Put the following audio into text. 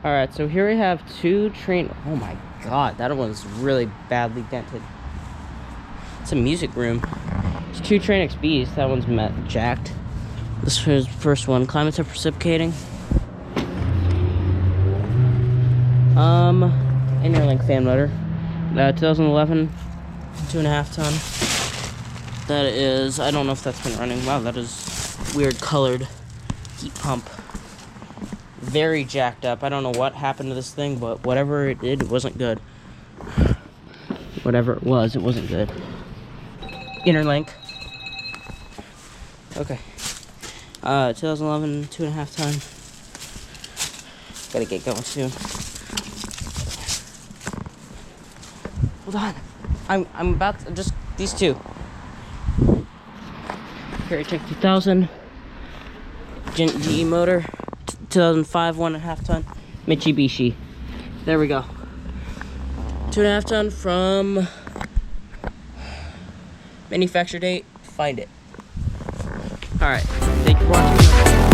Alright, so here we have two Trane. Oh my god, that one's really badly dented. It's a music room. It's two Trane XBs. That one's jacked. This is the first one. Climate to precipitating. Interlink fan motor. 2011, 2.5 ton. That is, I don't know if that's been running. Wow, that is weird colored heat pump. Very jacked up. I don't know what happened to this thing, but whatever it did, it wasn't good. Whatever it wasn't good. Interlink. Okay. 2011, 2.5 ton. Gotta get going soon. Hold on. I'm about to, just these two. Here, TECH2000. GE motor. 2005, 1.5 ton. Mitsubishi. There we go. 2.5 ton from manufacture date. Find it. Alright. Thank you for watching.